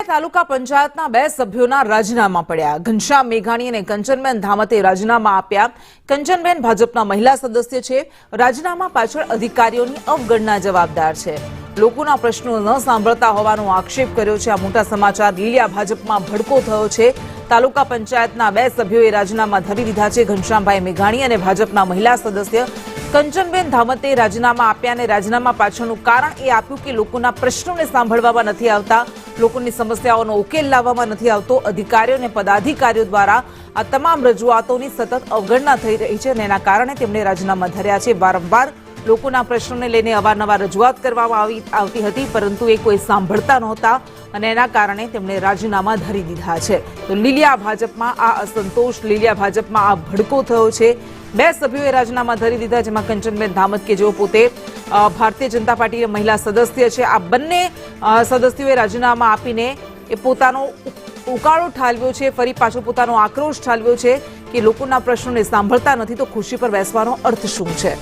તાલુકા પંચાયતના 2 સભ્યોના રાજીનામા પડ્યા। ઘનશ્યામ મેઘાણી અને કંચનબેન ધામતે રાજીનામા આપ્યા। કંચનબેન ભાજપના મહિલા સદસ્ય છે। રાજીનામા પાછળ અધિકારીઓની અવગણના જવાબદાર છે। લોકોના પ્રશ્નો ન સાંભળતા હોવાનો આક્ષેપ કર્યો છે। આ મોટા સમાચાર લીલિયા ભાજપમાં ભડકો થયો છે। તાલુકા પંચાયતના 2 સભ્યોએ રાજીનામા ધરી દીધા છે। ઘનશ્યામભાઈ મેઘાણી અને ભાજપના મહિલા સદસ્ય કંચનબેન ધામતે રાજીનામા આપ્યા અને રાજીનામા પાછળનું કારણ એ આપ્યું કે લોકોના પ્રશ્નોને સાંભળવામાં નથી આવતા, લોકોની સમસ્યાઓનો ઉકેલ લાવવામાં નથી આવતો। અધિકારીઓ અને પદાધિકારીઓ દ્વારા આ તમામ રજૂઆતોની સતત અવગણના થઈ રહી છે અને એના કારણે તેમણે રાજીનામા ધર્યા છે। વારંવાર લોકોના પ્રશ્નોને લઈને અવારનવાર રજૂઆત કરવામાં આવતી હતી, પરંતુ એ કોઈ સાંભળતા નહોતા અને એના કારણે તેમણે રાજીનામા ધરી દીધા છે। તો લીલિયા ભાજપમાં આ અસંતોષ, લીલિયા ભાજપમાં આ ભડકો થયો છે। 2 સભ્યોએ રાજીનામા ધરી દીધા, જેમાં કંચનબેન ધામત કે જેઓ પોતે ભારતીય જનતા પાર્ટીના મહિલા સદસ્ય છે। આ બંને સદસ્યોએ રાજીનામા આપીને એ પોતાનો ઉકાળો ઠાલવ્યો છે, ફરી પાછો પોતાનો આક્રોશ ઠાલવ્યો છે કે લોકોના પ્રશ્નોને સાંભળતા નથી તો ખુરશી પર બેસવાનો અર્થ શું છે।